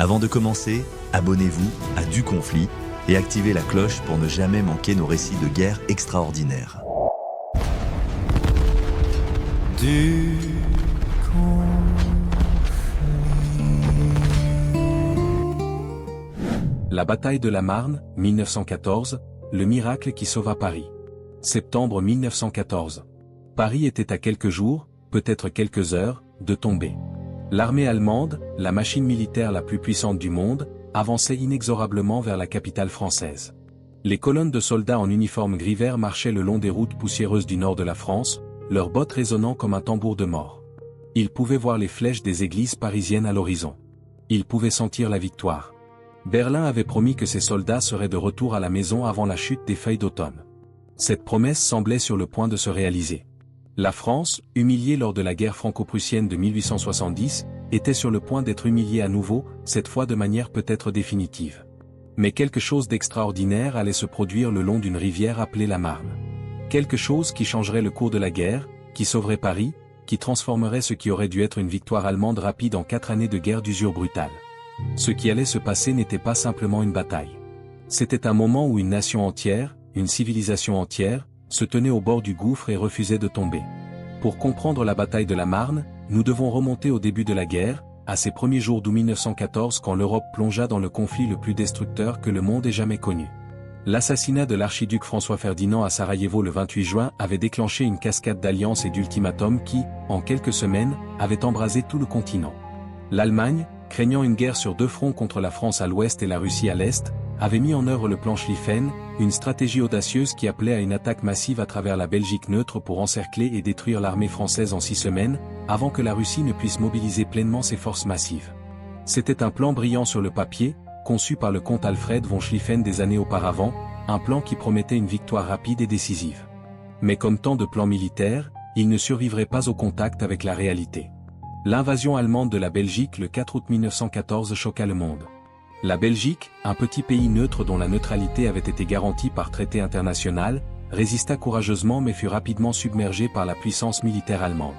Avant de commencer, abonnez-vous à Du Conflit et activez la cloche pour ne jamais manquer nos récits de guerre extraordinaires. Du La bataille de la Marne, 1914, le miracle qui sauva Paris. Septembre 1914. Paris était à quelques jours, peut-être quelques heures, de tomber. L'armée allemande, la machine militaire la plus puissante du monde, avançait inexorablement vers la capitale française. Les colonnes de soldats en uniforme gris-vert marchaient le long des routes poussiéreuses du nord de la France, leurs bottes résonnant comme un tambour de mort. Ils pouvaient voir les flèches des églises parisiennes à l'horizon. Ils pouvaient sentir la victoire. Berlin avait promis que ses soldats seraient de retour à la maison avant la chute des feuilles d'automne. Cette promesse semblait sur le point de se réaliser. La France, humiliée lors de la guerre franco-prussienne de 1870, était sur le point d'être humiliée à nouveau, cette fois de manière peut-être définitive. Mais quelque chose d'extraordinaire allait se produire le long d'une rivière appelée la Marne. Quelque chose qui changerait le cours de la guerre, qui sauverait Paris, qui transformerait ce qui aurait dû être une victoire allemande rapide en 4 années de guerre d'usure brutale. Ce qui allait se passer n'était pas simplement une bataille. C'était un moment où une nation entière, une civilisation entière, se tenait au bord du gouffre et refusait de tomber. Pour comprendre la bataille de la Marne, nous devons remonter au début de la guerre, à ses premiers jours d'août 1914 quand l'Europe plongea dans le conflit le plus destructeur que le monde ait jamais connu. L'assassinat de l'archiduc François Ferdinand à Sarajevo le 28 juin avait déclenché une cascade d'alliances et d'ultimatums qui, en quelques semaines, avaient embrasé tout le continent. L'Allemagne, craignant une guerre sur 2 fronts contre la France à l'ouest et la Russie à l'est, avait mis en œuvre le plan Schlieffen, une stratégie audacieuse qui appelait à une attaque massive à travers la Belgique neutre pour encercler et détruire l'armée française en 6 semaines, avant que la Russie ne puisse mobiliser pleinement ses forces massives. C'était un plan brillant sur le papier, conçu par le comte Alfred von Schlieffen des années auparavant, un plan qui promettait une victoire rapide et décisive. Mais comme tant de plans militaires, il ne survivrait pas au contact avec la réalité. L'invasion allemande de la Belgique le 4 août 1914 choqua le monde. La Belgique, un petit pays neutre dont la neutralité avait été garantie par traité international, résista courageusement mais fut rapidement submergée par la puissance militaire allemande.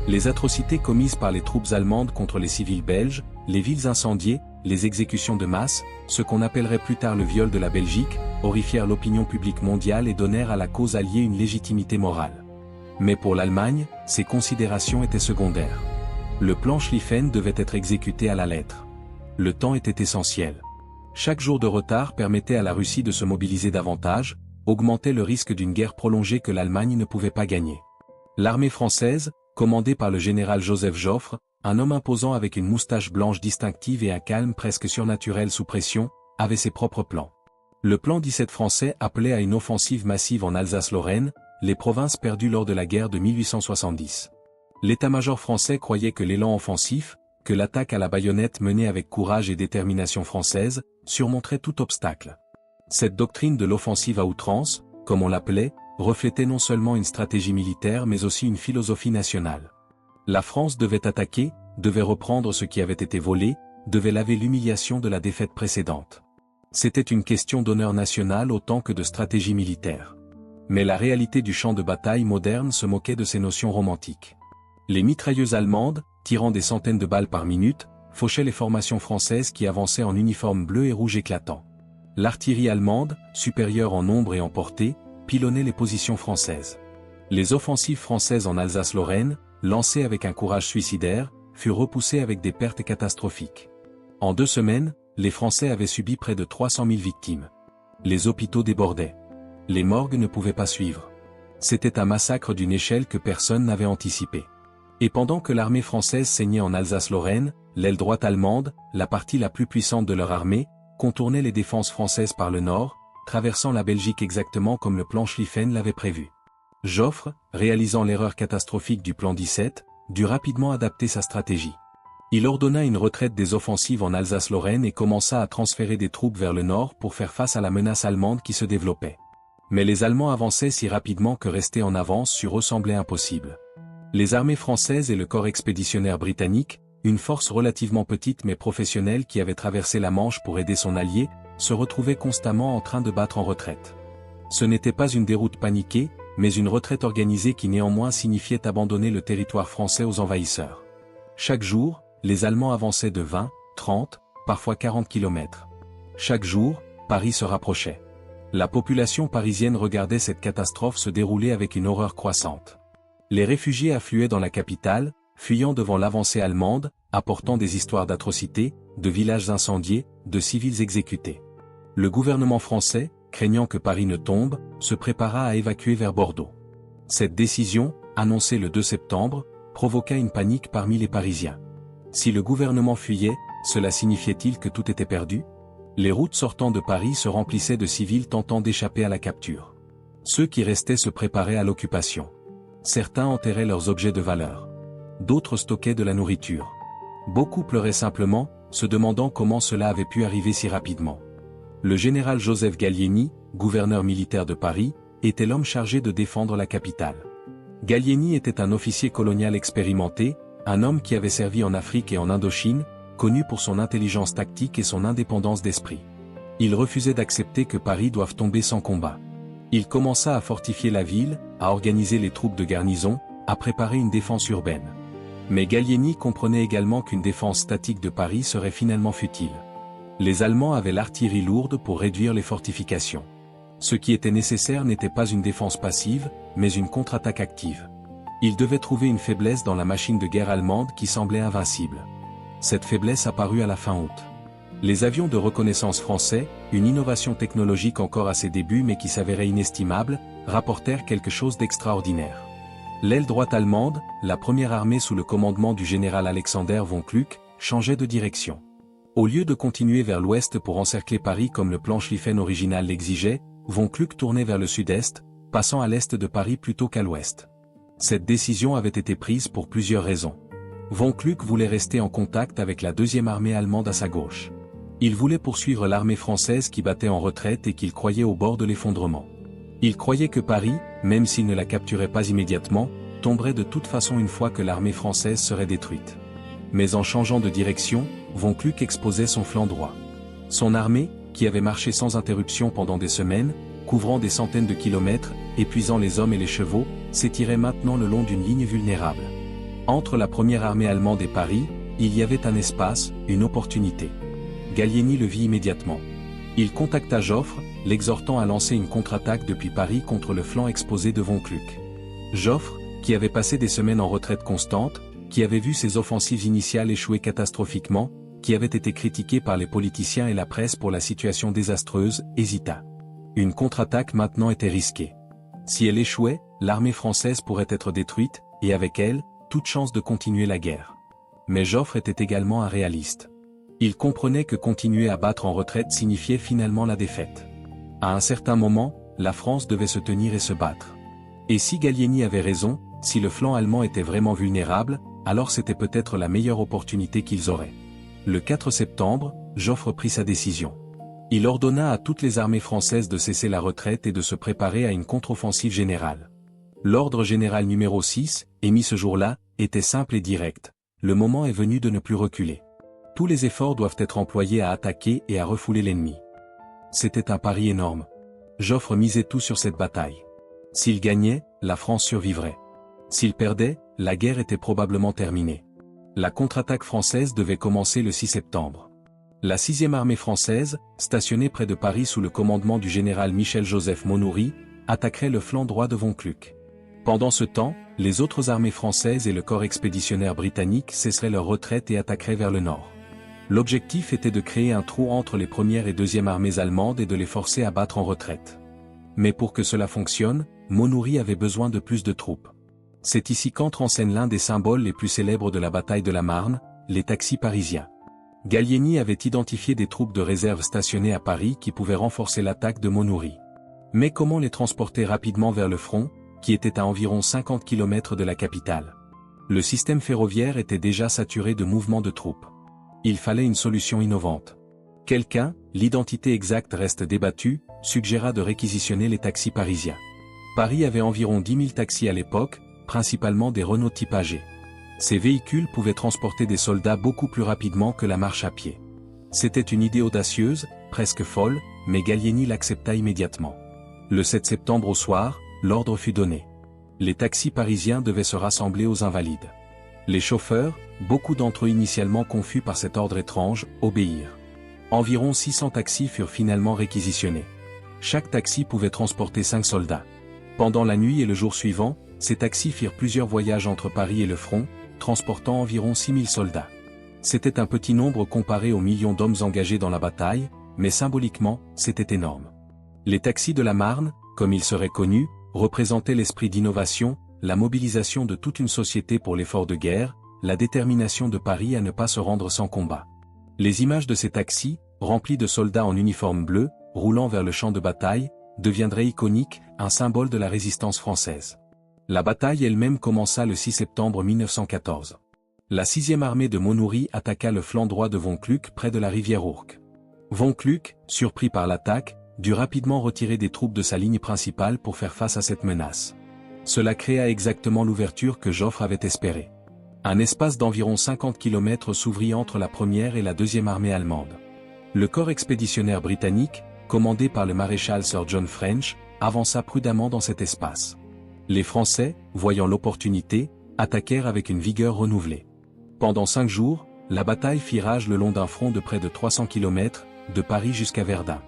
Les atrocités commises par les troupes allemandes contre les civils belges, les villes incendiées, les exécutions de masse, ce qu'on appellerait plus tard le viol de la Belgique, horrifièrent l'opinion publique mondiale et donnèrent à la cause alliée une légitimité morale. Mais pour l'Allemagne, ces considérations étaient secondaires. Le plan Schlieffen devait être exécuté à la lettre. Le temps était essentiel. Chaque jour de retard permettait à la Russie de se mobiliser davantage, augmentait le risque d'une guerre prolongée que l'Allemagne ne pouvait pas gagner. L'armée française, commandée par le général Joseph Joffre, un homme imposant avec une moustache blanche distinctive et un calme presque surnaturel sous pression, avait ses propres plans. Le plan 17 français appelait à une offensive massive en Alsace-Lorraine, les provinces perdues lors de la guerre de 1870. L'état-major français croyait que l'élan offensif, que l'attaque à la baïonnette menée avec courage et détermination française, surmonterait tout obstacle. Cette doctrine de l'offensive à outrance, comme on l'appelait, reflétait non seulement une stratégie militaire mais aussi une philosophie nationale. La France devait attaquer, devait reprendre ce qui avait été volé, devait laver l'humiliation de la défaite précédente. C'était une question d'honneur national autant que de stratégie militaire. Mais la réalité du champ de bataille moderne se moquait de ces notions romantiques. Les mitrailleuses allemandes, tirant des centaines de balles par minute, fauchaient les formations françaises qui avançaient en uniforme bleu et rouge éclatant. L'artillerie allemande, supérieure en nombre et en portée, pilonnait les positions françaises. Les offensives françaises en Alsace-Lorraine, lancées avec un courage suicidaire, furent repoussées avec des pertes catastrophiques. En 2 semaines, les Français avaient subi près de 300 000 victimes. Les hôpitaux débordaient. Les morgues ne pouvaient pas suivre. C'était un massacre d'une échelle que personne n'avait anticipée. Et pendant que l'armée française saignait en Alsace-Lorraine, l'aile droite allemande, la partie la plus puissante de leur armée, contournait les défenses françaises par le nord, traversant la Belgique exactement comme le plan Schlieffen l'avait prévu. Joffre, réalisant l'erreur catastrophique du plan 17, dut rapidement adapter sa stratégie. Il ordonna une retraite des offensives en Alsace-Lorraine et commença à transférer des troupes vers le nord pour faire face à la menace allemande qui se développait. Mais les Allemands avançaient si rapidement que rester en avance sur eux semblait impossible. Les armées françaises et le corps expéditionnaire britannique, une force relativement petite mais professionnelle qui avait traversé la Manche pour aider son allié, se retrouvaient constamment en train de battre en retraite. Ce n'était pas une déroute paniquée, mais une retraite organisée qui néanmoins signifiait abandonner le territoire français aux envahisseurs. Chaque jour, les Allemands avançaient de 20, 30, parfois 40 km. Chaque jour, Paris se rapprochait. La population parisienne regardait cette catastrophe se dérouler avec une horreur croissante. Les réfugiés affluaient dans la capitale, fuyant devant l'avancée allemande, apportant des histoires d'atrocités, de villages incendiés, de civils exécutés. Le gouvernement français, craignant que Paris ne tombe, se prépara à évacuer vers Bordeaux. Cette décision, annoncée le 2 septembre, provoqua une panique parmi les Parisiens. Si le gouvernement fuyait, cela signifiait-il que tout était perdu? Les routes sortant de Paris se remplissaient de civils tentant d'échapper à la capture. Ceux qui restaient se préparaient à l'occupation. Certains enterraient leurs objets de valeur. D'autres stockaient de la nourriture. Beaucoup pleuraient simplement, se demandant comment cela avait pu arriver si rapidement. Le général Joseph Gallieni, gouverneur militaire de Paris, était l'homme chargé de défendre la capitale. Gallieni était un officier colonial expérimenté, un homme qui avait servi en Afrique et en Indochine, connu pour son intelligence tactique et son indépendance d'esprit. Il refusait d'accepter que Paris doive tomber sans combat. Il commença à fortifier la ville, à organiser les troupes de garnison, à préparer une défense urbaine. Mais Gallieni comprenait également qu'une défense statique de Paris serait finalement futile. Les Allemands avaient l'artillerie lourde pour réduire les fortifications. Ce qui était nécessaire n'était pas une défense passive, mais une contre-attaque active. Ils devaient trouver une faiblesse dans la machine de guerre allemande qui semblait invincible. Cette faiblesse apparut à la fin août. Les avions de reconnaissance français, une innovation technologique encore à ses débuts mais qui s'avérait inestimable, rapportèrent quelque chose d'extraordinaire. L'aile droite allemande, la première armée sous le commandement du général Alexander von Kluck, changeait de direction. Au lieu de continuer vers l'ouest pour encercler Paris comme le plan Schlieffen original l'exigeait, von Kluck tournait vers le sud-est, passant à l'est de Paris plutôt qu'à l'ouest. Cette décision avait été prise pour plusieurs raisons. Von Kluck voulait rester en contact avec la deuxième armée allemande à sa gauche. Il voulait poursuivre l'armée française qui battait en retraite et qu'il croyait au bord de l'effondrement. Il croyait que Paris, même s'il ne la capturait pas immédiatement, tomberait de toute façon une fois que l'armée française serait détruite. Mais en changeant de direction, von Kluck exposait son flanc droit. Son armée, qui avait marché sans interruption pendant des semaines, couvrant des centaines de kilomètres, épuisant les hommes et les chevaux, s'étirait maintenant le long d'une ligne vulnérable. Entre la première armée allemande et Paris, il y avait un espace, une opportunité. Gallieni le vit immédiatement. Il contacta Joffre, l'exhortant à lancer une contre-attaque depuis Paris contre le flanc exposé de von Kluck. Joffre, qui avait passé des semaines en retraite constante, qui avait vu ses offensives initiales échouer catastrophiquement, qui avait été critiqué par les politiciens et la presse pour la situation désastreuse, hésita. Une contre-attaque maintenant était risquée. Si elle échouait, l'armée française pourrait être détruite, et avec elle, toute chance de continuer la guerre. Mais Joffre était également un réaliste. Il comprenait que continuer à battre en retraite signifiait finalement la défaite. À un certain moment, la France devait se tenir et se battre. Et si Gallieni avait raison, si le flanc allemand était vraiment vulnérable, alors c'était peut-être la meilleure opportunité qu'ils auraient. Le 4 septembre, Joffre prit sa décision. Il ordonna à toutes les armées françaises de cesser la retraite et de se préparer à une contre-offensive générale. L'ordre général numéro 6, émis ce jour-là, était simple et direct. Le moment est venu de ne plus reculer. Tous les efforts doivent être employés à attaquer et à refouler l'ennemi. C'était un pari énorme. Joffre misait tout sur cette bataille. S'il gagnait, la France survivrait. S'il perdait, la guerre était probablement terminée. La contre-attaque française devait commencer le 6 septembre. La 6e armée française, stationnée près de Paris sous le commandement du général Michel-Joseph Monoury, attaquerait le flanc droit de von Kluck. Pendant ce temps, les autres armées françaises et le corps expéditionnaire britannique cesseraient leur retraite et attaqueraient vers le nord. L'objectif était de créer un trou entre les premières et deuxièmes armées allemandes et de les forcer à battre en retraite. Mais pour que cela fonctionne, Monoury avait besoin de plus de troupes. C'est ici qu'entre en scène l'un des symboles les plus célèbres de la bataille de la Marne, les taxis parisiens. Gallieni avait identifié des troupes de réserve stationnées à Paris qui pouvaient renforcer l'attaque de Monoury. Mais comment les transporter rapidement vers le front, qui était à environ 50 km de la capitale? Le système ferroviaire était déjà saturé de mouvements de troupes. Il fallait une solution innovante. Quelqu'un, l'identité exacte reste débattue, suggéra de réquisitionner les taxis parisiens. Paris avait environ 10 000 taxis à l'époque, principalement des Renault type AG. Ces véhicules pouvaient transporter des soldats beaucoup plus rapidement que la marche à pied. C'était une idée audacieuse, presque folle, mais Gallieni l'accepta immédiatement. Le 7 septembre au soir, l'ordre fut donné. Les taxis parisiens devaient se rassembler aux Invalides. Les chauffeurs, beaucoup d'entre eux initialement confus par cet ordre étrange, obéirent. Environ 600 taxis furent finalement réquisitionnés. Chaque taxi pouvait transporter 5 soldats. Pendant la nuit et le jour suivant, ces taxis firent plusieurs voyages entre Paris et le front, transportant environ 6000 soldats. C'était un petit nombre comparé aux millions d'hommes engagés dans la bataille, mais symboliquement, c'était énorme. Les taxis de la Marne, comme ils seraient connus, représentaient l'esprit d'innovation, la mobilisation de toute une société pour l'effort de guerre, la détermination de Paris à ne pas se rendre sans combat. Les images de ces taxis, remplis de soldats en uniforme bleu, roulant vers le champ de bataille, deviendraient iconiques, un symbole de la résistance française. La bataille elle-même commença le 6 septembre 1914. La 6e armée de Monoury attaqua le flanc droit de von Kluck près de la rivière Ourcq. Von Kluck, surpris par l'attaque, dut rapidement retirer des troupes de sa ligne principale pour faire face à cette menace. Cela créa exactement l'ouverture que Joffre avait espérée. Un espace d'environ 50 km s'ouvrit entre la 1re et la 2e armée allemande. Le corps expéditionnaire britannique, commandé par le maréchal Sir John French, avança prudemment dans cet espace. Les Français, voyant l'opportunité, attaquèrent avec une vigueur renouvelée. Pendant 5 jours, la bataille fit rage le long d'un front de près de 300 km, de Paris jusqu'à Verdun.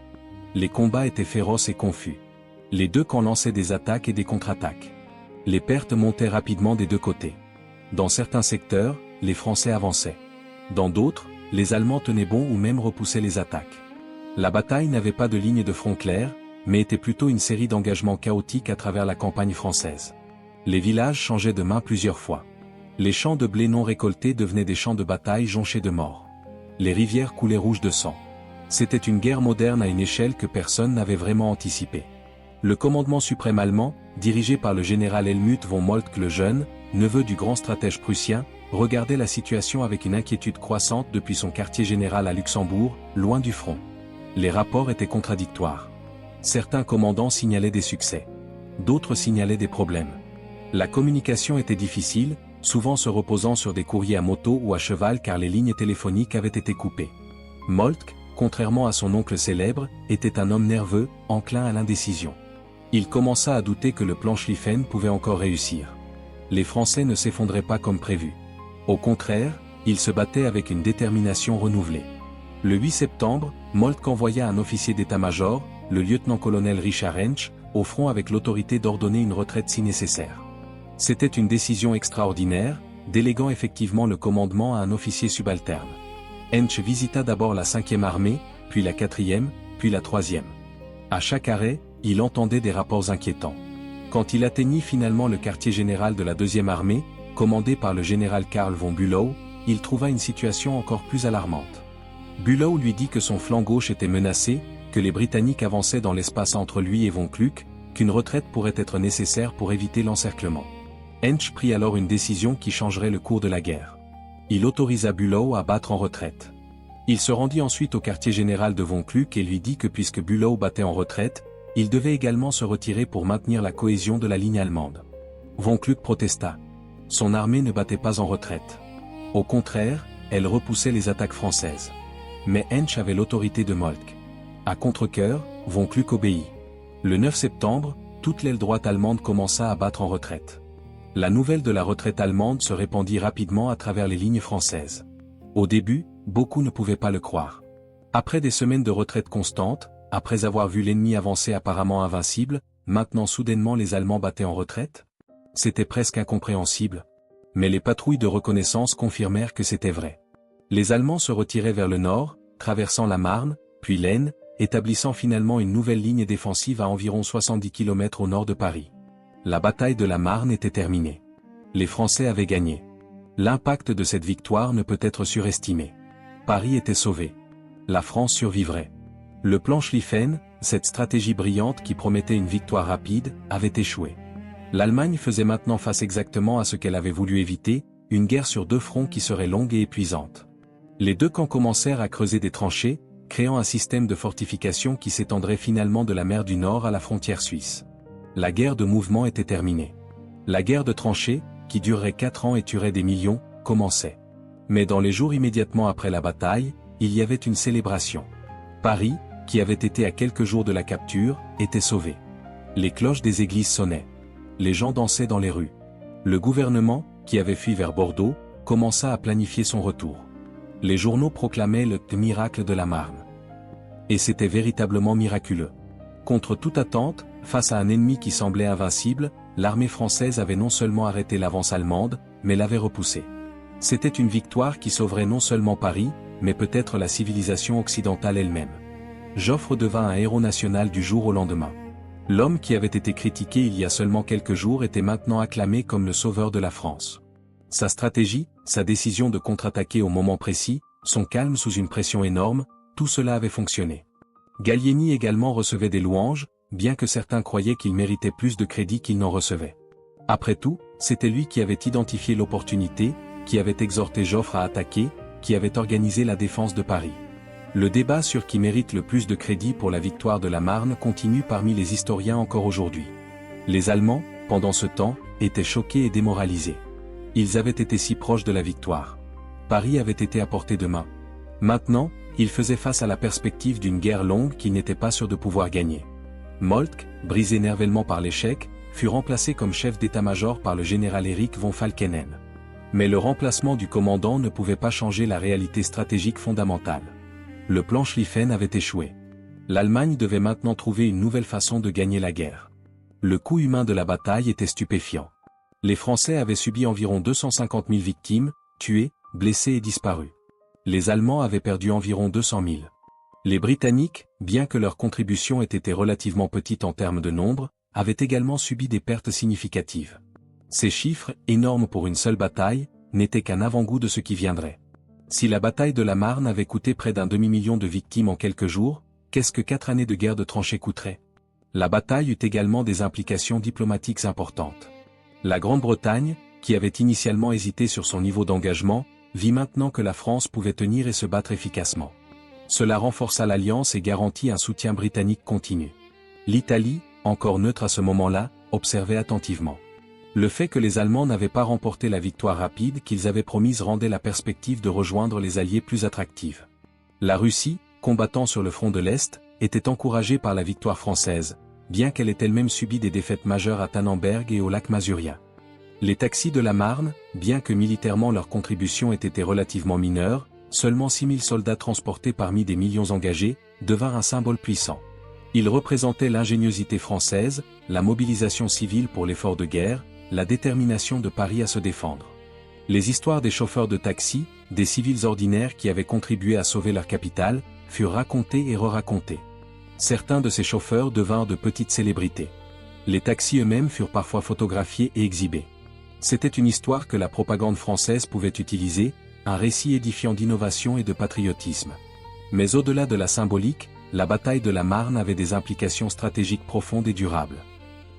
Les combats étaient féroces et confus. Les deux camps lançaient des attaques et des contre-attaques. Les pertes montaient rapidement des deux côtés. Dans certains secteurs, les Français avançaient. Dans d'autres, les Allemands tenaient bon ou même repoussaient les attaques. La bataille n'avait pas de ligne de front claire, mais était plutôt une série d'engagements chaotiques à travers la campagne française. Les villages changeaient de main plusieurs fois. Les champs de blé non récoltés devenaient des champs de bataille jonchés de morts. Les rivières coulaient rouges de sang. C'était une guerre moderne à une échelle que personne n'avait vraiment anticipée. Le commandement suprême allemand, dirigé par le général Helmut von Moltke le Jeune, neveu du grand stratège prussien, regardait la situation avec une inquiétude croissante depuis son quartier général à Luxembourg, loin du front. Les rapports étaient contradictoires. Certains commandants signalaient des succès. D'autres signalaient des problèmes. La communication était difficile, souvent se reposant sur des courriers à moto ou à cheval car les lignes téléphoniques avaient été coupées. Moltke, contrairement à son oncle célèbre, était un homme nerveux, enclin à l'indécision. Il commença à douter que le plan Schlieffen pouvait encore réussir. Les Français ne s'effondraient pas comme prévu. Au contraire, ils se battaient avec une détermination renouvelée. Le 8 septembre, Moltke envoya un officier d'état-major, le lieutenant-colonel Richard Hensch, au front avec l'autorité d'ordonner une retraite si nécessaire. C'était une décision extraordinaire, déléguant effectivement le commandement à un officier subalterne. Hensch visita d'abord la 5e armée, puis la 4e, puis la 3e. À chaque arrêt, il entendait des rapports inquiétants. Quand il atteignit finalement le quartier général de la 2e armée, commandé par le général Karl von Bülow, il trouva une situation encore plus alarmante. Bülow lui dit que son flanc gauche était menacé, que les Britanniques avançaient dans l'espace entre lui et von Kluck, qu'une retraite pourrait être nécessaire pour éviter l'encerclement. Hensch prit alors une décision qui changerait le cours de la guerre. Il autorisa Bülow à battre en retraite. Il se rendit ensuite au quartier général de von Kluck et lui dit que puisque Bülow battait en retraite, il devait également se retirer pour maintenir la cohésion de la ligne allemande. Von Kluck protesta. Son armée ne battait pas en retraite. Au contraire, elle repoussait les attaques françaises. Mais Hensch avait l'autorité de Moltke. À contre-cœur, von Kluck obéit. Le 9 septembre, toute l'aile droite allemande commença à battre en retraite. La nouvelle de la retraite allemande se répandit rapidement à travers les lignes françaises. Au début, beaucoup ne pouvaient pas le croire. Après des semaines de retraite constante, après avoir vu l'ennemi avancer apparemment invincible, maintenant soudainement les Allemands battaient en retraite? C'était presque incompréhensible. Mais les patrouilles de reconnaissance confirmèrent que c'était vrai. Les Allemands se retiraient vers le nord, traversant la Marne, puis l'Aisne, établissant finalement une nouvelle ligne défensive à environ 70 km au nord de Paris. La bataille de la Marne était terminée. Les Français avaient gagné. L'impact de cette victoire ne peut être surestimé. Paris était sauvé. La France survivrait. Le plan Schlieffen, cette stratégie brillante qui promettait une victoire rapide, avait échoué. L'Allemagne faisait maintenant face exactement à ce qu'elle avait voulu éviter, une guerre sur deux fronts qui serait longue et épuisante. Les deux camps commencèrent à creuser des tranchées, créant un système de fortification qui s'étendrait finalement de la mer du Nord à la frontière suisse. La guerre de mouvement était terminée. La guerre de tranchées, qui durerait 4 ans et tuerait des millions, commençait. Mais dans les jours immédiatement après la bataille, il y avait une célébration. Paris, qui avait été à quelques jours de la capture, était sauvé. Les cloches des églises sonnaient. Les gens dansaient dans les rues. Le gouvernement, qui avait fui vers Bordeaux, commença à planifier son retour. Les journaux proclamaient le miracle de la Marne. Et c'était véritablement miraculeux. Contre toute attente, face à un ennemi qui semblait invincible, l'armée française avait non seulement arrêté l'avance allemande, mais l'avait repoussée. C'était une victoire qui sauverait non seulement Paris, mais peut-être la civilisation occidentale elle-même. Joffre devint un héros national du jour au lendemain. L'homme qui avait été critiqué il y a seulement quelques jours était maintenant acclamé comme le sauveur de la France. Sa stratégie, sa décision de contre-attaquer au moment précis, son calme sous une pression énorme, tout cela avait fonctionné. Gallieni également recevait des louanges, bien que certains croyaient qu'il méritait plus de crédit qu'il n'en recevait. Après tout, c'était lui qui avait identifié l'opportunité, qui avait exhorté Joffre à attaquer, qui avait organisé la défense de Paris. Le débat sur qui mérite le plus de crédit pour la victoire de la Marne continue parmi les historiens encore aujourd'hui. Les Allemands, pendant ce temps, étaient choqués et démoralisés. Ils avaient été si proches de la victoire. Paris avait été à portée de main. Maintenant, ils faisaient face à la perspective d'une guerre longue qu'ils n'étaient pas sûrs de pouvoir gagner. Moltke, brisé nervellement par l'échec, fut remplacé comme chef d'état-major par le général Erich von Falkenhayn. Mais le remplacement du commandant ne pouvait pas changer la réalité stratégique fondamentale. Le plan Schlieffen avait échoué. L'Allemagne devait maintenant trouver une nouvelle façon de gagner la guerre. Le coût humain de la bataille était stupéfiant. Les Français avaient subi environ 250 000 victimes, tuées, blessées et disparues. Les Allemands avaient perdu environ 200 000. Les Britanniques, bien que leur contribution ait été relativement petite en termes de nombre, avaient également subi des pertes significatives. Ces chiffres, énormes pour une seule bataille, n'étaient qu'un avant-goût de ce qui viendrait. Si la bataille de la Marne avait coûté près d'un demi-million de victimes en quelques jours, qu'est-ce que 4 années de guerre de tranchées coûteraient? La bataille eut également des implications diplomatiques importantes. La Grande-Bretagne, qui avait initialement hésité sur son niveau d'engagement, vit maintenant que la France pouvait tenir et se battre efficacement. Cela renforça l'alliance et garantit un soutien britannique continu. L'Italie, encore neutre à ce moment-là, observait attentivement. Le fait que les Allemands n'avaient pas remporté la victoire rapide qu'ils avaient promise rendait la perspective de rejoindre les Alliés plus attractive. La Russie, combattant sur le front de l'Est, était encouragée par la victoire française, bien qu'elle ait elle-même subi des défaites majeures à Tannenberg et au lac Masurien. Les taxis de la Marne, bien que militairement leur contribution ait été relativement mineure, seulement 6 000 soldats transportés parmi des millions engagés, devinrent un symbole puissant. Ils représentaient l'ingéniosité française, la mobilisation civile pour l'effort de guerre, la détermination de Paris à se défendre. Les histoires des chauffeurs de taxi, des civils ordinaires qui avaient contribué à sauver leur capitale, furent racontées et re-racontées. Certains de ces chauffeurs devinrent de petites célébrités. Les taxis eux-mêmes furent parfois photographiés et exhibés. C'était une histoire que la propagande française pouvait utiliser, un récit édifiant d'innovation et de patriotisme. Mais au-delà de la symbolique, la bataille de la Marne avait des implications stratégiques profondes et durables.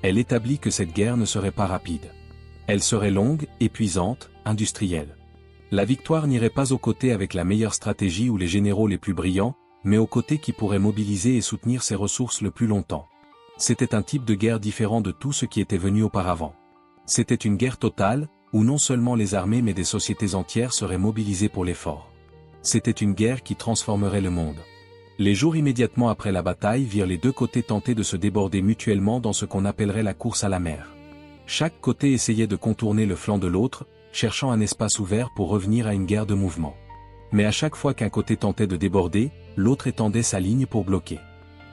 Elle établit que cette guerre ne serait pas rapide. Elle serait longue, épuisante, industrielle. La victoire n'irait pas aux côtés avec la meilleure stratégie ou les généraux les plus brillants, mais aux côtés qui pourraient mobiliser et soutenir ses ressources le plus longtemps. C'était un type de guerre différent de tout ce qui était venu auparavant. C'était une guerre totale, où non seulement les armées mais des sociétés entières seraient mobilisées pour l'effort. C'était une guerre qui transformerait le monde. Les jours immédiatement après la bataille virent les deux côtés tenter de se déborder mutuellement dans ce qu'on appellerait la course à la mer. Chaque côté essayait de contourner le flanc de l'autre, cherchant un espace ouvert pour revenir à une guerre de mouvement. Mais à chaque fois qu'un côté tentait de déborder, l'autre étendait sa ligne pour bloquer.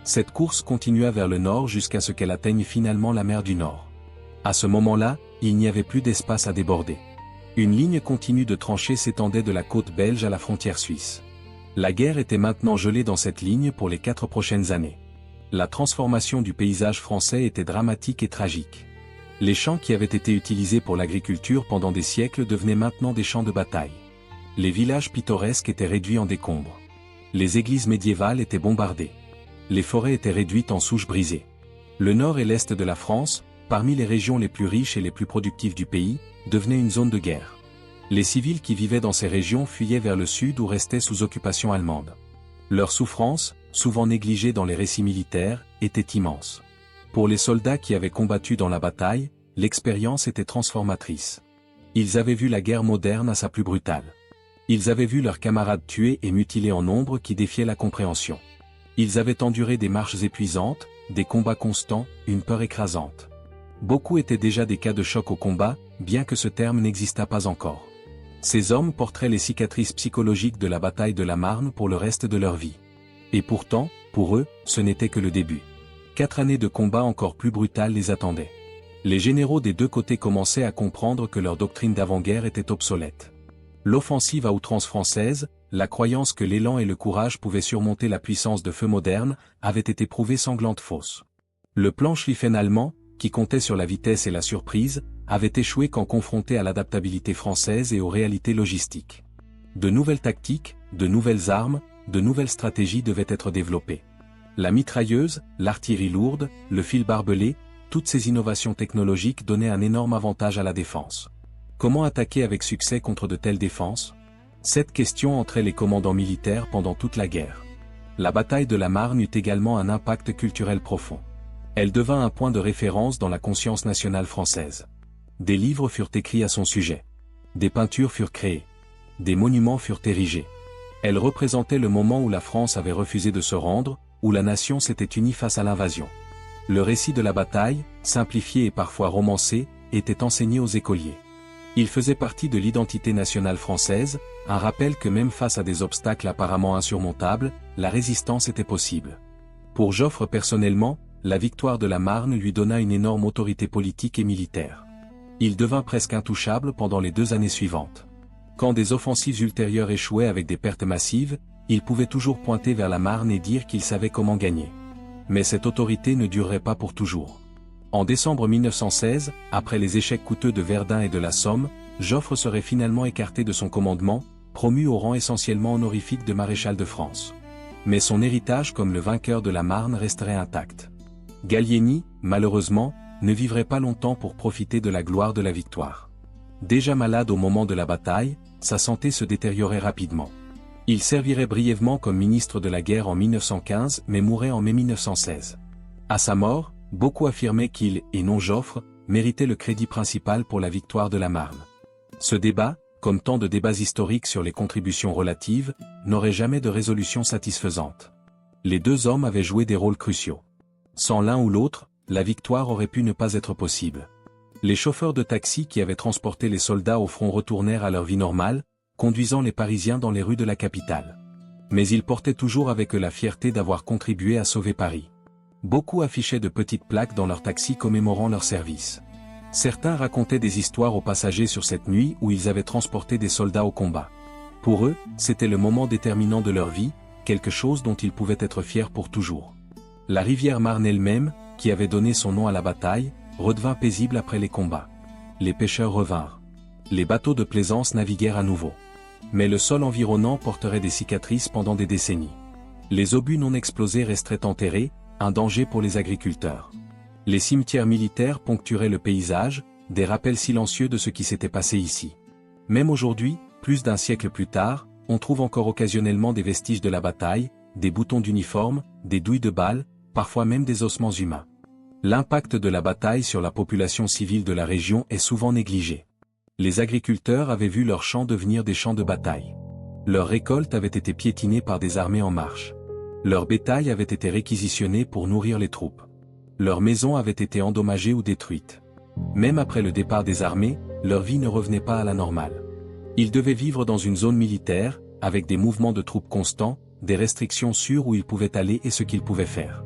Cette course continua vers le nord jusqu'à ce qu'elle atteigne finalement la mer du Nord. À ce moment-là, il n'y avait plus d'espace à déborder. Une ligne continue de tranchées s'étendait de la côte belge à la frontière suisse. La guerre était maintenant gelée dans cette ligne pour les 4 prochaines années. La transformation du paysage français était dramatique et tragique. Les champs qui avaient été utilisés pour l'agriculture pendant des siècles devenaient maintenant des champs de bataille. Les villages pittoresques étaient réduits en décombres. Les églises médiévales étaient bombardées. Les forêts étaient réduites en souches brisées. Le nord et l'est de la France, parmi les régions les plus riches et les plus productives du pays, devenaient une zone de guerre. Les civils qui vivaient dans ces régions fuyaient vers le sud ou restaient sous occupation allemande. Leur souffrance, souvent négligée dans les récits militaires, était immense. Pour les soldats qui avaient combattu dans la bataille, l'expérience était transformatrice. Ils avaient vu la guerre moderne à sa plus brutale. Ils avaient vu leurs camarades tués et mutilés en nombre qui défiaient la compréhension. Ils avaient enduré des marches épuisantes, des combats constants, une peur écrasante. Beaucoup étaient déjà des cas de choc au combat, bien que ce terme n'existât pas encore. Ces hommes porteraient les cicatrices psychologiques de la bataille de la Marne pour le reste de leur vie. Et pourtant, pour eux, ce n'était que le début. 4 années de combats encore plus brutales les attendaient. Les généraux des deux côtés commençaient à comprendre que leur doctrine d'avant-guerre était obsolète. L'offensive à outrance française, la croyance que l'élan et le courage pouvaient surmonter la puissance de feu moderne, avait été prouvée sanglante fausse. Le plan Schlieffen allemand, qui comptait sur la vitesse et la surprise, avait échoué quand confronté à l'adaptabilité française et aux réalités logistiques. De nouvelles tactiques, de nouvelles armes, de nouvelles stratégies devaient être développées. La mitrailleuse, l'artillerie lourde, le fil barbelé, toutes ces innovations technologiques donnaient un énorme avantage à la défense. Comment attaquer avec succès contre de telles défenses? Cette question entrait les commandants militaires pendant toute la guerre. La bataille de la Marne eut également un impact culturel profond. Elle devint un point de référence dans la conscience nationale française. Des livres furent écrits à son sujet. Des peintures furent créées. Des monuments furent érigés. Elle représentait le moment où la France avait refusé de se rendre, où la nation s'était unie face à l'invasion. Le récit de la bataille, simplifié et parfois romancé, était enseigné aux écoliers. Il faisait partie de l'identité nationale française, un rappel que même face à des obstacles apparemment insurmontables, la résistance était possible. Pour Joffre personnellement, la victoire de la Marne lui donna une énorme autorité politique et militaire. Il devint presque intouchable pendant les 2 années suivantes. Quand des offensives ultérieures échouaient avec des pertes massives, il pouvait toujours pointer vers la Marne et dire qu'il savait comment gagner. Mais cette autorité ne durerait pas pour toujours. En décembre 1916, après les échecs coûteux de Verdun et de la Somme, Joffre serait finalement écarté de son commandement, promu au rang essentiellement honorifique de maréchal de France. Mais son héritage comme le vainqueur de la Marne resterait intact. Gallieni, malheureusement, ne vivrait pas longtemps pour profiter de la gloire de la victoire. Déjà malade au moment de la bataille, sa santé se détériorait rapidement. Il servirait brièvement comme ministre de la guerre en 1915 mais mourrait en mai 1916. À sa mort, beaucoup affirmaient qu'il, et non Joffre, méritait le crédit principal pour la victoire de la Marne. Ce débat, comme tant de débats historiques sur les contributions relatives, n'aurait jamais de résolution satisfaisante. Les deux hommes avaient joué des rôles cruciaux. Sans l'un ou l'autre, la victoire aurait pu ne pas être possible. Les chauffeurs de taxi qui avaient transporté les soldats au front retournèrent à leur vie normale, conduisant les Parisiens dans les rues de la capitale. Mais ils portaient toujours avec eux la fierté d'avoir contribué à sauver Paris. Beaucoup affichaient de petites plaques dans leurs taxis commémorant leur service. Certains racontaient des histoires aux passagers sur cette nuit où ils avaient transporté des soldats au combat. Pour eux, c'était le moment déterminant de leur vie, quelque chose dont ils pouvaient être fiers pour toujours. La rivière Marne elle-même, qui avait donné son nom à la bataille, redevint paisible après les combats. Les pêcheurs revinrent. Les bateaux de plaisance naviguèrent à nouveau. Mais le sol environnant porterait des cicatrices pendant des décennies. Les obus non explosés resteraient enterrés, un danger pour les agriculteurs. Les cimetières militaires ponctueraient le paysage, des rappels silencieux de ce qui s'était passé ici. Même aujourd'hui, plus d'un siècle plus tard, on trouve encore occasionnellement des vestiges de la bataille, des boutons d'uniforme, des douilles de balles, parfois même des ossements humains. L'impact de la bataille sur la population civile de la région est souvent négligé. Les agriculteurs avaient vu leurs champs devenir des champs de bataille. Leurs récoltes avaient été piétinées par des armées en marche. Leur bétail avait été réquisitionné pour nourrir les troupes. Leurs maisons avaient été endommagées ou détruites. Même après le départ des armées, leur vie ne revenait pas à la normale. Ils devaient vivre dans une zone militaire, avec des mouvements de troupes constants, des restrictions sur où ils pouvaient aller et ce qu'ils pouvaient faire.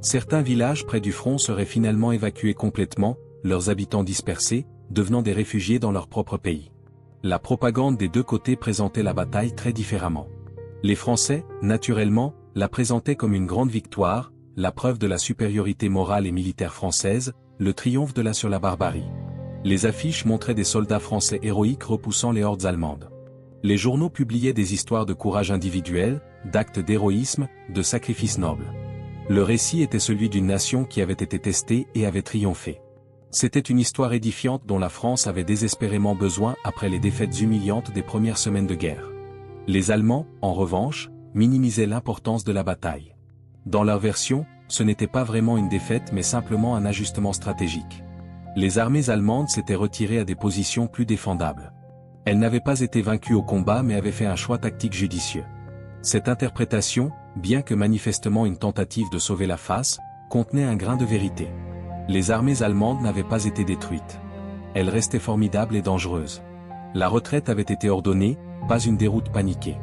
Certains villages près du front seraient finalement évacués complètement, leurs habitants dispersés, devenant des réfugiés dans leur propre pays. La propagande des deux côtés présentait la bataille très différemment. Les Français, naturellement, la présentaient comme une grande victoire, la preuve de la supériorité morale et militaire française, le triomphe de la sur la barbarie. Les affiches montraient des soldats français héroïques repoussant les hordes allemandes. Les journaux publiaient des histoires de courage individuel, d'actes d'héroïsme, de sacrifices nobles. Le récit était celui d'une nation qui avait été testée et avait triomphé. C'était une histoire édifiante dont la France avait désespérément besoin après les défaites humiliantes des premières semaines de guerre. Les Allemands, en revanche, minimisaient l'importance de la bataille. Dans leur version, ce n'était pas vraiment une défaite mais simplement un ajustement stratégique. Les armées allemandes s'étaient retirées à des positions plus défendables. Elles n'avaient pas été vaincues au combat mais avaient fait un choix tactique judicieux. Cette interprétation, bien que manifestement une tentative de sauver la face, contenait un grain de vérité. Les armées allemandes n'avaient pas été détruites. Elles restaient formidables et dangereuses. La retraite avait été ordonnée, pas une déroute paniquée.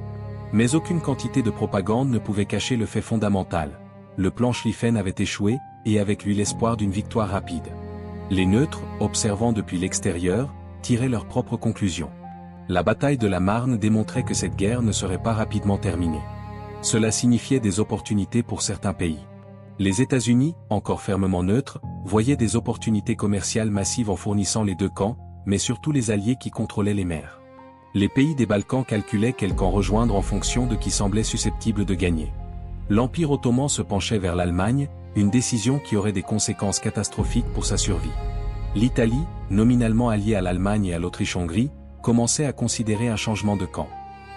Mais aucune quantité de propagande ne pouvait cacher le fait fondamental. Le plan Schlieffen avait échoué, et avec lui l'espoir d'une victoire rapide. Les neutres, observant depuis l'extérieur, tiraient leurs propres conclusions. La bataille de la Marne démontrait que cette guerre ne serait pas rapidement terminée. Cela signifiait des opportunités pour certains pays. Les États-Unis, encore fermement neutres, voyaient des opportunités commerciales massives en fournissant les deux camps, mais surtout les alliés qui contrôlaient les mers. Les pays des Balkans calculaient quel camp rejoindre en fonction de qui semblait susceptible de gagner. L'Empire ottoman se penchait vers l'Allemagne, une décision qui aurait des conséquences catastrophiques pour sa survie. L'Italie, nominalement alliée à l'Allemagne et à l'Autriche-Hongrie, commençait à considérer un changement de camp.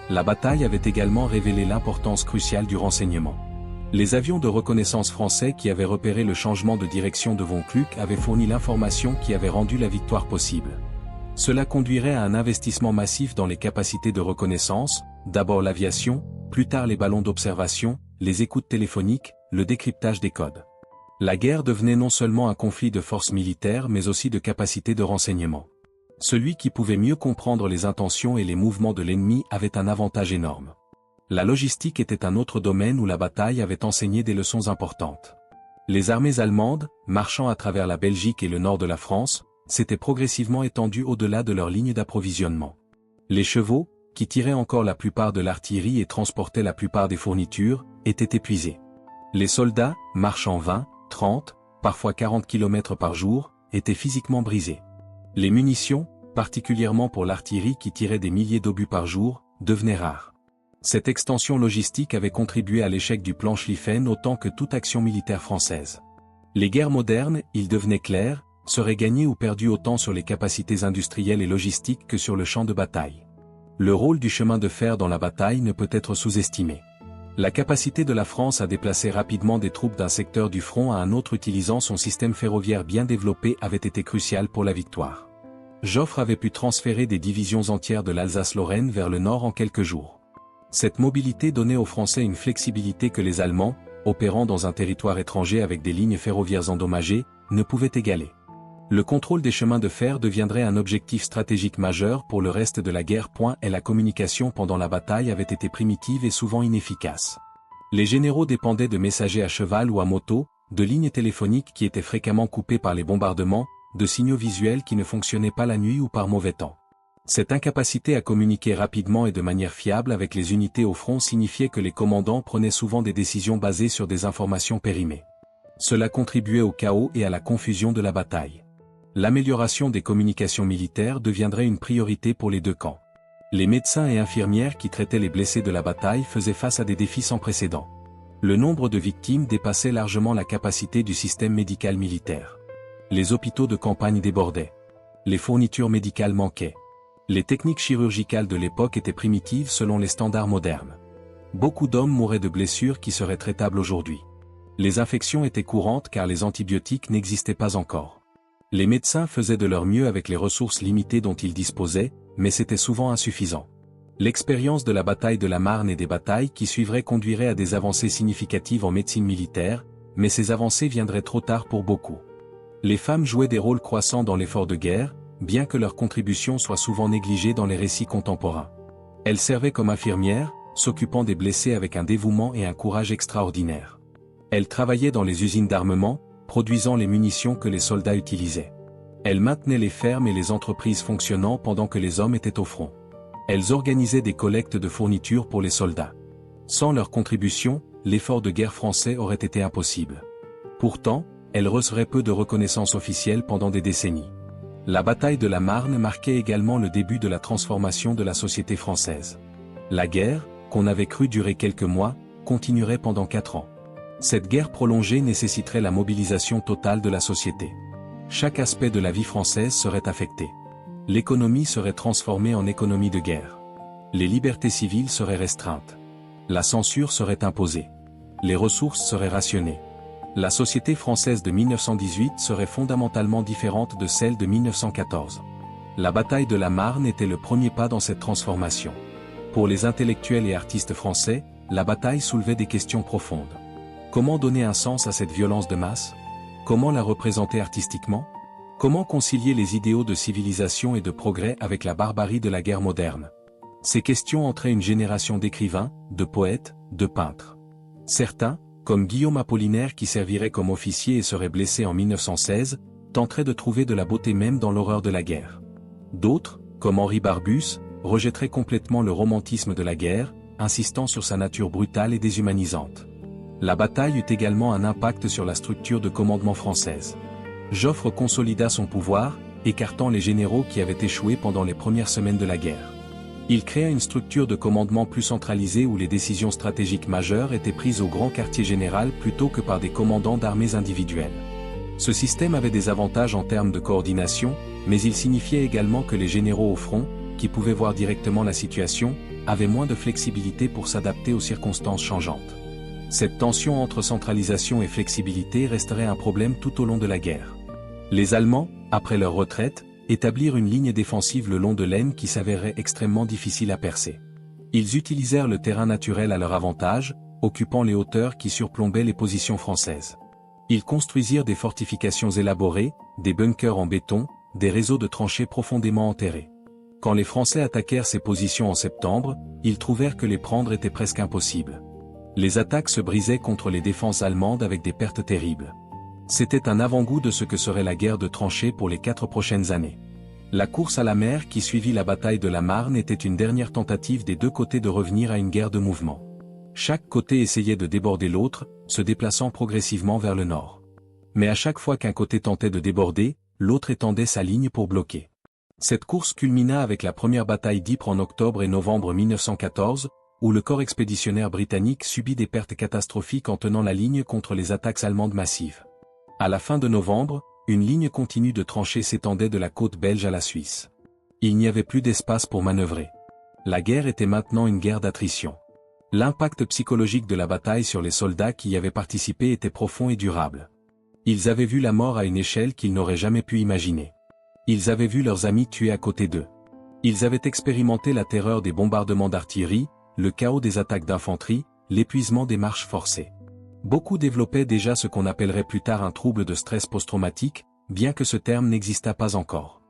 La bataille avait également révélé l'importance cruciale du renseignement. Les avions de reconnaissance français qui avaient repéré le changement de direction de von Kluck avaient fourni l'information qui avait rendu la victoire possible. Cela conduirait à un investissement massif dans les capacités de reconnaissance, d'abord l'aviation, plus tard les ballons d'observation, les écoutes téléphoniques, le décryptage des codes. La guerre devenait non seulement un conflit de forces militaires mais aussi de capacités de renseignement. Celui qui pouvait mieux comprendre les intentions et les mouvements de l'ennemi avait un avantage énorme. La logistique était un autre domaine où la bataille avait enseigné des leçons importantes. Les armées allemandes, marchant à travers la Belgique et le nord de la France, s'étaient progressivement étendues au-delà de leur ligne d'approvisionnement. Les chevaux, qui tiraient encore la plupart de l'artillerie et transportaient la plupart des fournitures, étaient épuisés. Les soldats, marchant 20, 30, parfois 40 km par jour, étaient physiquement brisés. Les munitions, particulièrement pour l'artillerie qui tirait des milliers d'obus par jour, devenaient rares. Cette extension logistique avait contribué à l'échec du plan Schlieffen autant que toute action militaire française. Les guerres modernes, il devenait clair, seraient gagnées ou perdues autant sur les capacités industrielles et logistiques que sur le champ de bataille. Le rôle du chemin de fer dans la bataille ne peut être sous-estimé. La capacité de la France à déplacer rapidement des troupes d'un secteur du front à un autre utilisant son système ferroviaire bien développé avait été cruciale pour la victoire. Joffre avait pu transférer des divisions entières de l'Alsace-Lorraine vers le nord en quelques jours. Cette mobilité donnait aux Français une flexibilité que les Allemands, opérant dans un territoire étranger avec des lignes ferroviaires endommagées, ne pouvaient égaler. Le contrôle des chemins de fer deviendrait un objectif stratégique majeur pour le reste de la guerre. Et la communication pendant la bataille avait été primitive et souvent inefficace. Les généraux dépendaient de messagers à cheval ou à moto, de lignes téléphoniques qui étaient fréquemment coupées par les bombardements, de signaux visuels qui ne fonctionnaient pas la nuit ou par mauvais temps. Cette incapacité à communiquer rapidement et de manière fiable avec les unités au front signifiait que les commandants prenaient souvent des décisions basées sur des informations périmées. Cela contribuait au chaos et à la confusion de la bataille. L'amélioration des communications militaires deviendrait une priorité pour les deux camps. Les médecins et infirmières qui traitaient les blessés de la bataille faisaient face à des défis sans précédent. Le nombre de victimes dépassait largement la capacité du système médical militaire. Les hôpitaux de campagne débordaient. Les fournitures médicales manquaient. Les techniques chirurgicales de l'époque étaient primitives selon les standards modernes. Beaucoup d'hommes mouraient de blessures qui seraient traitables aujourd'hui. Les infections étaient courantes car les antibiotiques n'existaient pas encore. Les médecins faisaient de leur mieux avec les ressources limitées dont ils disposaient, mais c'était souvent insuffisant. L'expérience de la bataille de la Marne et des batailles qui suivraient conduirait à des avancées significatives en médecine militaire, mais ces avancées viendraient trop tard pour beaucoup. Les femmes jouaient des rôles croissants dans l'effort de guerre, bien que leur contribution soit souvent négligée dans les récits contemporains. Elles servaient comme infirmières, s'occupant des blessés avec un dévouement et un courage extraordinaires. Elles travaillaient dans les usines d'armement, produisant les munitions que les soldats utilisaient. Elles maintenaient les fermes et les entreprises fonctionnant pendant que les hommes étaient au front. Elles organisaient des collectes de fournitures pour les soldats. Sans leur contribution, l'effort de guerre français aurait été impossible. Pourtant, elles recevraient peu de reconnaissance officielle pendant des décennies. La bataille de la Marne marquait également le début de la transformation de la société française. La guerre, qu'on avait cru durer quelques mois, continuerait pendant 4 ans. Cette guerre prolongée nécessiterait la mobilisation totale de la société. Chaque aspect de la vie française serait affecté. L'économie serait transformée en économie de guerre. Les libertés civiles seraient restreintes. La censure serait imposée. Les ressources seraient rationnées. La société française de 1918 serait fondamentalement différente de celle de 1914. La bataille de la Marne était le premier pas dans cette transformation. Pour les intellectuels et artistes français, la bataille soulevait des questions profondes. Comment donner un sens à cette violence de masse? Comment la représenter artistiquement? Comment concilier les idéaux de civilisation et de progrès avec la barbarie de la guerre moderne? Ces questions entraient une génération d'écrivains, de poètes, de peintres. Certains, comme Guillaume Apollinaire qui servirait comme officier et serait blessé en 1916, tenteraient de trouver de la beauté même dans l'horreur de la guerre. D'autres, comme Henri Barbus, rejetteraient complètement le romantisme de la guerre, insistant sur sa nature brutale et déshumanisante. La bataille eut également un impact sur la structure de commandement française. Joffre consolida son pouvoir, écartant les généraux qui avaient échoué pendant les premières semaines de la guerre. Il créa une structure de commandement plus centralisée où les décisions stratégiques majeures étaient prises au grand quartier général plutôt que par des commandants d'armées individuels. Ce système avait des avantages en termes de coordination, mais il signifiait également que les généraux au front, qui pouvaient voir directement la situation, avaient moins de flexibilité pour s'adapter aux circonstances changeantes. Cette tension entre centralisation et flexibilité resterait un problème tout au long de la guerre. Les Allemands, après leur retraite, établirent une ligne défensive le long de l'Aisne qui s'avérerait extrêmement difficile à percer. Ils utilisèrent le terrain naturel à leur avantage, occupant les hauteurs qui surplombaient les positions françaises. Ils construisirent des fortifications élaborées, des bunkers en béton, des réseaux de tranchées profondément enterrés. Quand les Français attaquèrent ces positions en septembre, ils trouvèrent que les prendre était presque impossible. Les attaques se brisaient contre les défenses allemandes avec des pertes terribles. C'était un avant-goût de ce que serait la guerre de tranchées pour les 4 prochaines années. La course à la mer qui suivit la bataille de la Marne était une dernière tentative des deux côtés de revenir à une guerre de mouvement. Chaque côté essayait de déborder l'autre, se déplaçant progressivement vers le nord. Mais à chaque fois qu'un côté tentait de déborder, l'autre étendait sa ligne pour bloquer. Cette course culmina avec la première bataille d'Ypres en octobre et novembre 1914, où le corps expéditionnaire britannique subit des pertes catastrophiques en tenant la ligne contre les attaques allemandes massives. À la fin de novembre, une ligne continue de tranchées s'étendait de la côte belge à la Suisse. Il n'y avait plus d'espace pour manœuvrer. La guerre était maintenant une guerre d'attrition. L'impact psychologique de la bataille sur les soldats qui y avaient participé était profond et durable. Ils avaient vu la mort à une échelle qu'ils n'auraient jamais pu imaginer. Ils avaient vu leurs amis tués à côté d'eux. Ils avaient expérimenté la terreur des bombardements d'artillerie, le chaos des attaques d'infanterie, l'épuisement des marches forcées. Beaucoup développaient déjà ce qu'on appellerait plus tard un trouble de stress post-traumatique, bien que ce terme n'existât pas encore.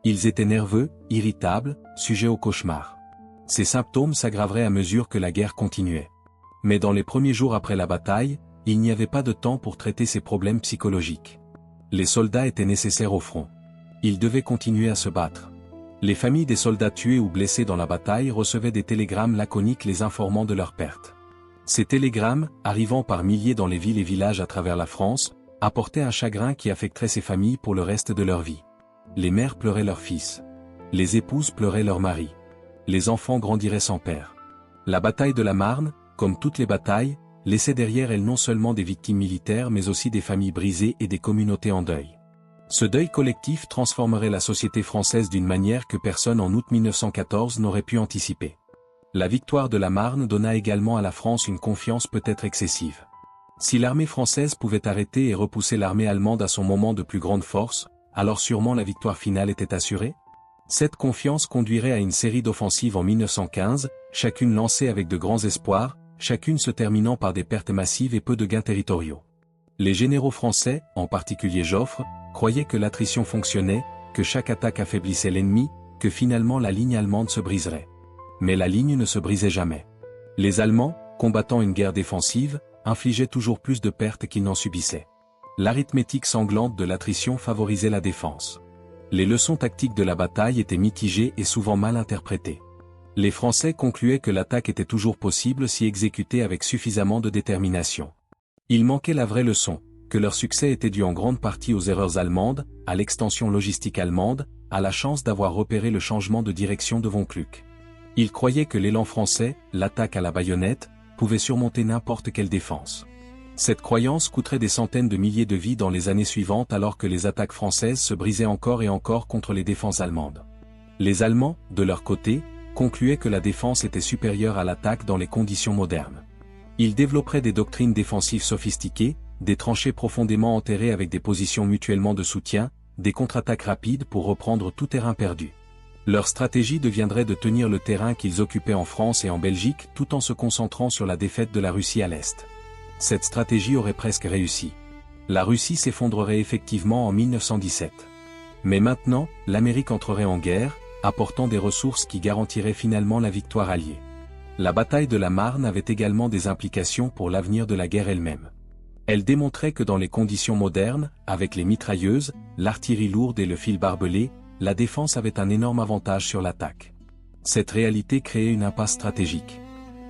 Ils étaient nerveux, irritables, sujets aux cauchemars. Ces symptômes s'aggraveraient à mesure que la guerre continuait. Mais dans les premiers jours après la bataille, il n'y avait pas de temps pour traiter ces problèmes psychologiques. Les soldats étaient nécessaires au front. Ils devaient continuer à se battre. Les familles des soldats tués ou blessés dans la bataille recevaient des télégrammes laconiques les informant de leurs pertes. Ces télégrammes, arrivant par milliers dans les villes et villages à travers la France, apportaient un chagrin qui affecterait ces familles pour le reste de leur vie. Les mères pleuraient leurs fils. Les épouses pleuraient leurs maris. Les enfants grandiraient sans père. La bataille de la Marne, comme toutes les batailles, laissait derrière elle non seulement des victimes militaires mais aussi des familles brisées et des communautés en deuil. Ce deuil collectif transformerait la société française d'une manière que personne en août 1914 n'aurait pu anticiper. La victoire de la Marne donna également à la France une confiance peut-être excessive. Si l'armée française pouvait arrêter et repousser l'armée allemande à son moment de plus grande force, alors sûrement la victoire finale était assurée. Cette confiance conduirait à une série d'offensives en 1915, chacune lancée avec de grands espoirs, chacune se terminant par des pertes massives et peu de gains territoriaux. Les généraux français, en particulier Joffre, croyaient que l'attrition fonctionnait, que chaque attaque affaiblissait l'ennemi, que finalement la ligne allemande se briserait. Mais la ligne ne se brisait jamais. Les Allemands, combattant une guerre défensive, infligeaient toujours plus de pertes qu'ils n'en subissaient. L'arithmétique sanglante de l'attrition favorisait la défense. Les leçons tactiques de la bataille étaient mitigées et souvent mal interprétées. Les Français concluaient que l'attaque était toujours possible si exécutée avec suffisamment de détermination. Il manquait la vraie leçon, que leur succès était dû en grande partie aux erreurs allemandes, à l'extension logistique allemande, à la chance d'avoir repéré le changement de direction de von Kluck. Ils croyaient que l'élan français, l'attaque à la baïonnette, pouvait surmonter n'importe quelle défense. Cette croyance coûterait des centaines de milliers de vies dans les années suivantes alors que les attaques françaises se brisaient encore et encore contre les défenses allemandes. Les Allemands, de leur côté, concluaient que la défense était supérieure à l'attaque dans les conditions modernes. Ils développeraient des doctrines défensives sophistiquées, des tranchées profondément enterrées avec des positions mutuellement de soutien, des contre-attaques rapides pour reprendre tout terrain perdu. Leur stratégie deviendrait de tenir le terrain qu'ils occupaient en France et en Belgique tout en se concentrant sur la défaite de la Russie à l'Est. Cette stratégie aurait presque réussi. La Russie s'effondrerait effectivement en 1917. Mais maintenant, l'Amérique entrerait en guerre, apportant des ressources qui garantiraient finalement la victoire alliée. La bataille de la Marne avait également des implications pour l'avenir de la guerre elle-même. Elle démontrait que dans les conditions modernes, avec les mitrailleuses, l'artillerie lourde et le fil barbelé, la défense avait un énorme avantage sur l'attaque. Cette réalité créait une impasse stratégique.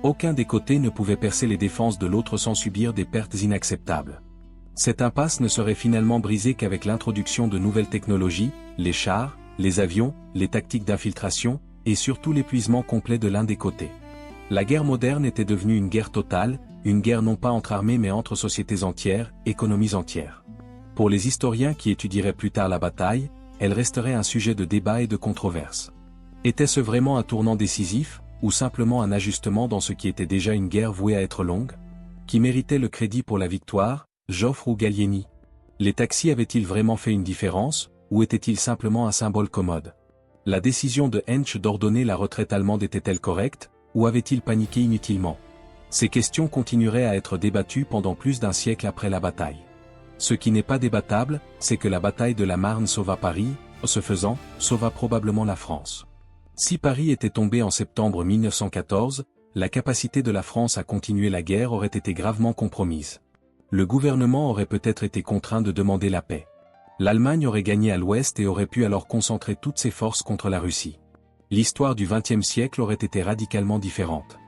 Aucun des côtés ne pouvait percer les défenses de l'autre sans subir des pertes inacceptables. Cette impasse ne serait finalement brisée qu'avec l'introduction de nouvelles technologies, les chars, les avions, les tactiques d'infiltration, et surtout l'épuisement complet de l'un des côtés. La guerre moderne était devenue une guerre totale, une guerre non pas entre armées mais entre sociétés entières, économies entières. Pour les historiens qui étudieraient plus tard la bataille, elle resterait un sujet de débat et de controverse. Était-ce vraiment un tournant décisif, ou simplement un ajustement dans ce qui était déjà une guerre vouée à être longue? Qui méritait le crédit pour la victoire, Joffre ou Gallieni? Les taxis avaient-ils vraiment fait une différence, ou étaient-ils simplement un symbole commode? La décision de Hensch d'ordonner la retraite allemande était-elle correcte, ou avait-il paniqué inutilement? Ces questions continueraient à être débattues pendant plus d'un siècle après la bataille. Ce qui n'est pas débattable, c'est que la bataille de la Marne sauva Paris, ce faisant, sauva probablement la France. Si Paris était tombé en septembre 1914, la capacité de la France à continuer la guerre aurait été gravement compromise. Le gouvernement aurait peut-être été contraint de demander la paix. L'Allemagne aurait gagné à l'ouest et aurait pu alors concentrer toutes ses forces contre la Russie. L'histoire du XXe siècle aurait été radicalement différente.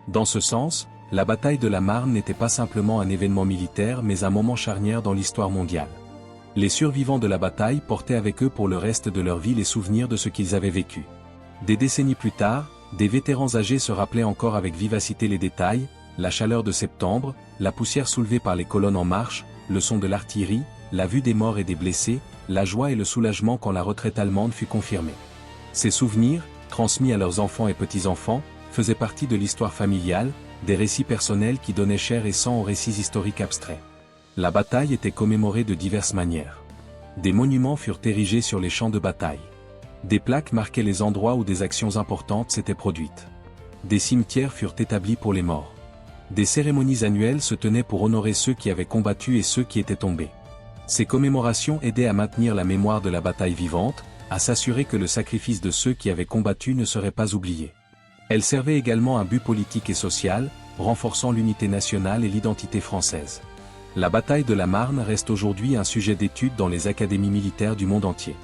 Dans ce sens, la bataille de la Marne n'était pas simplement un événement militaire mais un moment charnière dans l'histoire mondiale. Les survivants de la bataille portaient avec eux pour le reste de leur vie les souvenirs de ce qu'ils avaient vécu. Des décennies plus tard, des vétérans âgés se rappelaient encore avec vivacité les détails, la chaleur de septembre, la poussière soulevée par les colonnes en marche, le son de l'artillerie, la vue des morts et des blessés, la joie et le soulagement quand la retraite allemande fut confirmée. Ces souvenirs, transmis à leurs enfants et petits-enfants, faisaient partie de l'histoire familiale, des récits personnels qui donnaient chair et sang aux récits historiques abstraits. La bataille était commémorée de diverses manières. Des monuments furent érigés sur les champs de bataille. Des plaques marquaient les endroits où des actions importantes s'étaient produites. Des cimetières furent établis pour les morts. Des cérémonies annuelles se tenaient pour honorer ceux qui avaient combattu et ceux qui étaient tombés. Ces commémorations aidaient à maintenir la mémoire de la bataille vivante, à s'assurer que le sacrifice de ceux qui avaient combattu ne serait pas oublié. Elles servaient également un but politique et social, renforçant l'unité nationale et l'identité française. La bataille de la Marne reste aujourd'hui un sujet d'étude dans les académies militaires du monde entier.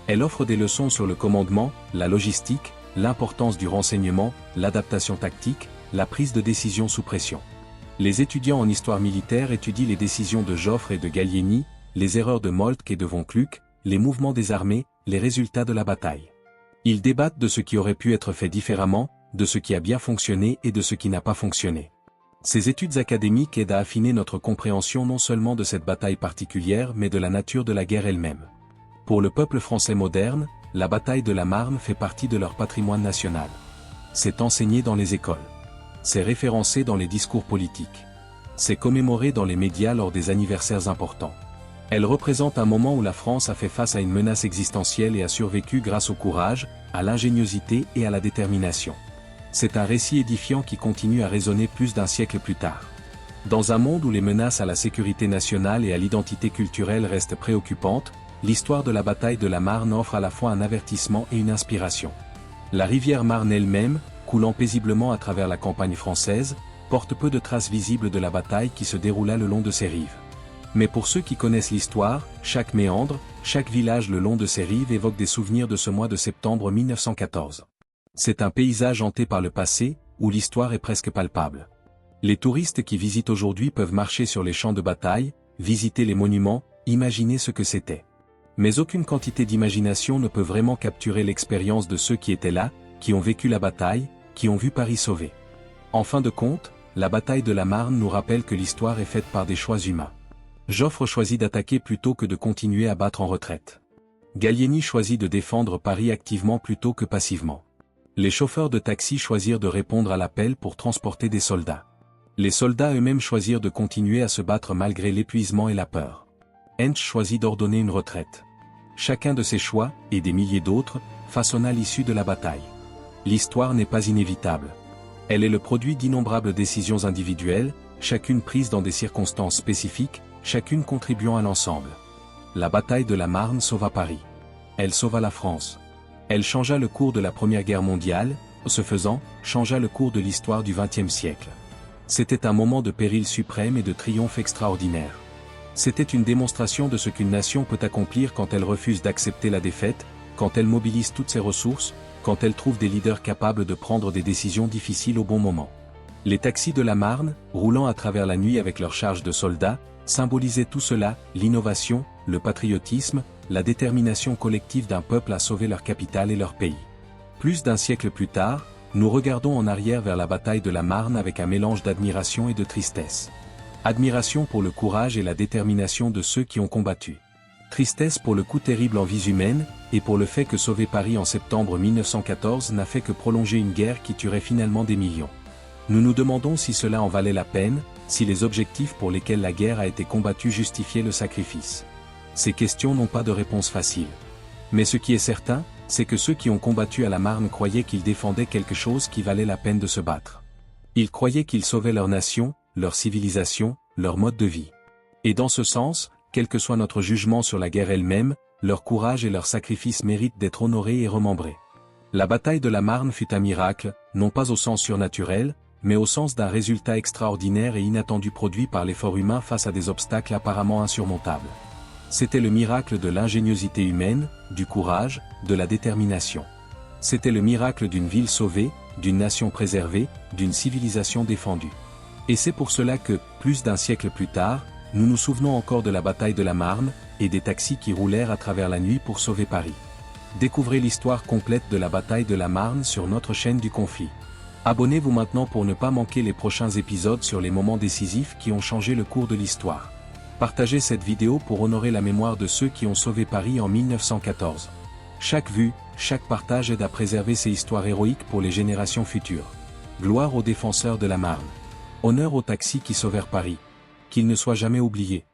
Elle offre des leçons sur le commandement, la logistique, l'importance du renseignement, l'adaptation tactique, la prise de décision sous pression. Les étudiants en histoire militaire étudient les décisions de Joffre et de Gallieni, les erreurs de Moltke et de von Kluck, les mouvements des armées, les résultats de la bataille. Ils débattent de ce qui aurait pu être fait différemment, de ce qui a bien fonctionné et de ce qui n'a pas fonctionné. Ces études académiques aident à affiner notre compréhension non seulement de cette bataille particulière mais de la nature de la guerre elle-même. Pour le peuple français moderne, la bataille de la Marne fait partie de leur patrimoine national. C'est enseigné dans les écoles. C'est référencé dans les discours politiques. C'est commémoré dans les médias lors des anniversaires importants. Elle représente un moment où la France a fait face à une menace existentielle et a survécu grâce au courage, à l'ingéniosité et à la détermination. C'est un récit édifiant qui continue à résonner plus d'un siècle plus tard. Dans un monde où les menaces à la sécurité nationale et à l'identité culturelle restent préoccupantes, l'histoire de la bataille de la Marne offre à la fois un avertissement et une inspiration. La rivière Marne elle-même, coulant paisiblement à travers la campagne française, porte peu de traces visibles de la bataille qui se déroula le long de ses rives. Mais pour ceux qui connaissent l'histoire, chaque méandre, chaque village le long de ses rives évoque des souvenirs de ce mois de septembre 1914. C'est un paysage hanté par le passé, où l'histoire est presque palpable. Les touristes qui visitent aujourd'hui peuvent marcher sur les champs de bataille, visiter les monuments, imaginer ce que c'était. Mais aucune quantité d'imagination ne peut vraiment capturer l'expérience de ceux qui étaient là, qui ont vécu la bataille, qui ont vu Paris sauvé. En fin de compte, la bataille de la Marne nous rappelle que l'histoire est faite par des choix humains. Joffre choisit d'attaquer plutôt que de continuer à battre en retraite. Gallieni choisit de défendre Paris activement plutôt que passivement. Les chauffeurs de taxi choisirent de répondre à l'appel pour transporter des soldats. Les soldats eux-mêmes choisirent de continuer à se battre malgré l'épuisement et la peur. Hensch choisit d'ordonner une retraite. Chacun de ces choix, et des milliers d'autres, façonna l'issue de la bataille. L'histoire n'est pas inévitable. Elle est le produit d'innombrables décisions individuelles, chacune prise dans des circonstances spécifiques, chacune contribuant à l'ensemble. La bataille de la Marne sauva Paris. Elle sauva la France. Elle changea le cours de la Première Guerre mondiale, ce faisant, changea le cours de l'histoire du XXe siècle. C'était un moment de péril suprême et de triomphe extraordinaire. C'était une démonstration de ce qu'une nation peut accomplir quand elle refuse d'accepter la défaite, quand elle mobilise toutes ses ressources, quand elle trouve des leaders capables de prendre des décisions difficiles au bon moment. Les taxis de la Marne, roulant à travers la nuit avec leurs charges de soldats, symbolisaient tout cela, l'innovation, le patriotisme, la détermination collective d'un peuple à sauver leur capitale et leur pays. Plus d'un siècle plus tard, nous regardons en arrière vers la bataille de la Marne avec un mélange d'admiration et de tristesse. Admiration pour le courage et la détermination de ceux qui ont combattu. Tristesse pour le coup terrible en vies humaines, et pour le fait que sauver Paris en septembre 1914 n'a fait que prolonger une guerre qui tuerait finalement des millions. Nous nous demandons si cela en valait la peine, si les objectifs pour lesquels la guerre a été combattue justifiaient le sacrifice. Ces questions n'ont pas de réponse facile. Mais ce qui est certain, c'est que ceux qui ont combattu à la Marne croyaient qu'ils défendaient quelque chose qui valait la peine de se battre. Ils croyaient qu'ils sauvaient leur nation, leur civilisation, leur mode de vie. Et dans ce sens, quel que soit notre jugement sur la guerre elle-même, leur courage et leur sacrifice méritent d'être honorés et remembrés. La bataille de la Marne fut un miracle, non pas au sens surnaturel, mais au sens d'un résultat extraordinaire et inattendu produit par l'effort humain face à des obstacles apparemment insurmontables. C'était le miracle de l'ingéniosité humaine, du courage, de la détermination. C'était le miracle d'une ville sauvée, d'une nation préservée, d'une civilisation défendue. Et c'est pour cela que, plus d'un siècle plus tard, nous nous souvenons encore de la bataille de la Marne, et des taxis qui roulèrent à travers la nuit pour sauver Paris. Découvrez l'histoire complète de la bataille de la Marne sur notre chaîne du conflit. Abonnez-vous maintenant pour ne pas manquer les prochains épisodes sur les moments décisifs qui ont changé le cours de l'histoire. Partagez cette vidéo pour honorer la mémoire de ceux qui ont sauvé Paris en 1914. Chaque vue, chaque partage aide à préserver ces histoires héroïques pour les générations futures. Gloire aux défenseurs de la Marne. Honneur aux taxis qui sauvèrent Paris. Qu'ils ne soient jamais oubliés.